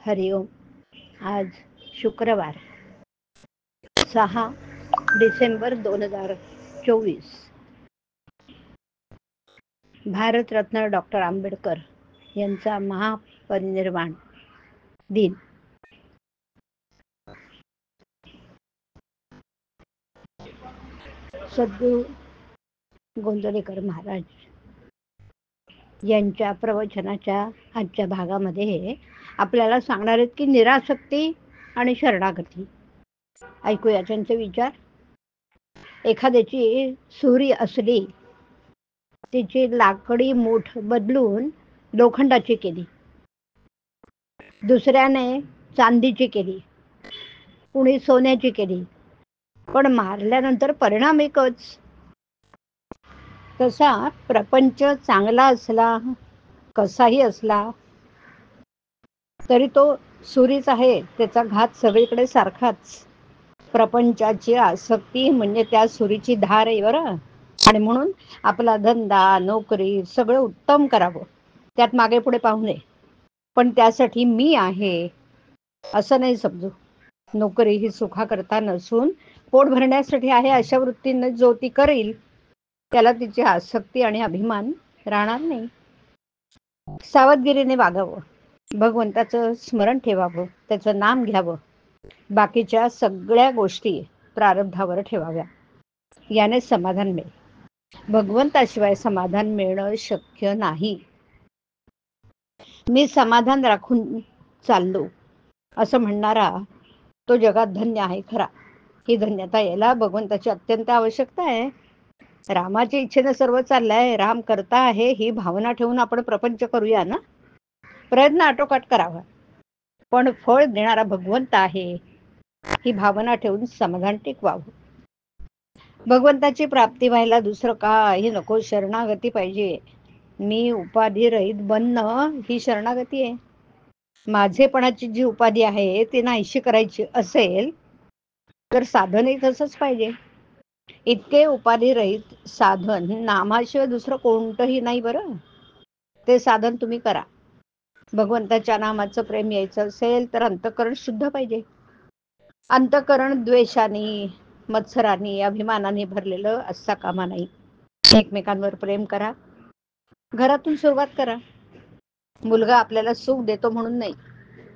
हरिओम. आज शुक्रवार 6 डिसेंबर 2024. भारतरत्न डॉक्टर आंबेडकर यांचा महापरिनिर्वाण दिन. सद्गुरू गोंदवलेकर महाराज यांच्या प्रवचनाच्या आजच्या भागामध्ये आपल्याला सांगणार आहेत की निरासक्ती आणि शरणागती. ऐकूया त्यांचे विचार. एखाद्याची सुरी असली, तिची लाकडी मूठ बदलून लोखंडाची केली, दुसऱ्याने चांदीची केली, कुणी सोन्याची केली, पण मारल्यानंतर परिणाम एकच. तसा प्रपंच चांगला असला, कसाही असला, तरी तो सुरीच आहे, त्याचा घात सगळीकडे सारखाच. प्रपंचाची आसक्ती म्हणजे त्या सुरीची धार आहे बरं. आणि म्हणून आपला धंदा, नोकरी सगळं उत्तम करावं, त्यात मागे पुढे पाहू नये. पण त्यासाठी मी आहे असं नाही समजू. नोकरी ही सुखाकरता नसून पोट भरण्यासाठी आहे, अशा वृत्तीने जो ती करेल त्याला तिची आसक्ती आणि अभिमान राहणार नाही. सावधगिरीने वागावं, भगवंताचं स्मरण ठेवावं, त्याचं नाम घ्यावं, बाकीच्या सगळ्या गोष्टी प्रारब्धावर ठेवाव्या. याने समाधान मिळेल. भगवंताशिवाय समाधान मिळणं शक्य नाही. मी समाधान राखून चाललो असं म्हणणारा तो जगात धन्य आहे खरा. ही धन्यता यायला भगवंताची अत्यंत आवश्यकता आहे. रामाच्या इच्छेनं सर्व चाललंय, राम करता आहे, ही भावना ठेवून आपण प्रपंच करूया ना. प्रयत्न आटोकाट करावा, पण फळ देणारा भगवंत आहे ही भावना ठेवून समाधान टिकवावं. भगवंताची प्राप्ती व्हायला दुसरं काही नको, शरणागती पाहिजे. मी उपाधी रहित बनणं ही शरणागती आहे. माझेपणाची जी उपाधी आहे ती नाहीशी करायची असेल तर साधनही तसंच पाहिजे. इतके उपाधी रहित साधन नामाशिवाय दुसरं कोणतंही नाही बरं. ते साधन तुम्ही करा. भगवंताच्या नामाचं प्रेम यायचं असेल तर अंतःकरण शुद्ध पाहिजे. अंतःकरण द्वेषाने, मत्सराने, अभिमानाने भरलेलं असता कामा नाही. एकमेकांवर प्रेम करा. घरातून सुरुवात करा. मुलगा आपल्याला सुख देतो म्हणून नाही,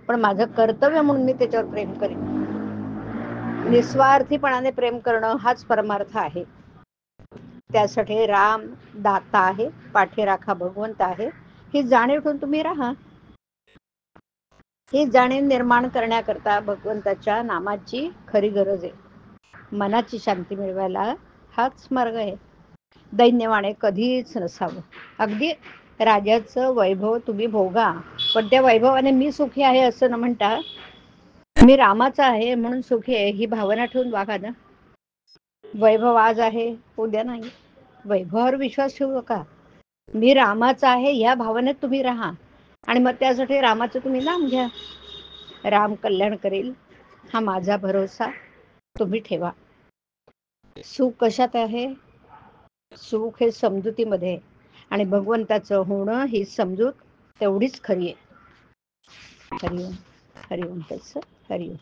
पण माझं कर्तव्य म्हणून मी त्याच्यावर प्रेम करेन. निस्वार्थीपणाने प्रेम करणं हाच परमार्थ आहे. त्यासाठी राम दाता आहे, पाठीराखा भगवंत आहे, ही जाणीव ठेवून तुम्ही राहा. ही जाणीव निर्माण करण्याकरता भगवंताच्या नामाची खरी गरज आहे. मनाची शांती मिळवायला हाच मार्ग आहे. दैन्यवाने कधीच नसावं. अगदी राजाचं वैभव तुम्ही भोगा, पण त्या वैभवाने मी सुखी आहे असं न म्हणता मी रामाचा आहे म्हणून सुखी आहे ही भावना ठेवून वागा ना. वैभव आज आहे, उद्या नाही. वैभवावर विश्वास ठेवू नका. मी रामाचा आहे या भावनेत तुम्ही राहा, आणि मग त्यासाठी रामाचं तुम्ही नाम घ्या. राम कल्याण करेल हा माझा भरोसा तुम्ही ठेवा. सुख कशात आहे? सुख हे समजुतीमध्ये, आणि भगवंताचं होणं ही समजूत तेवढीच खरी आहे. हरिओम. हरिओम तत्सत. हरिओम.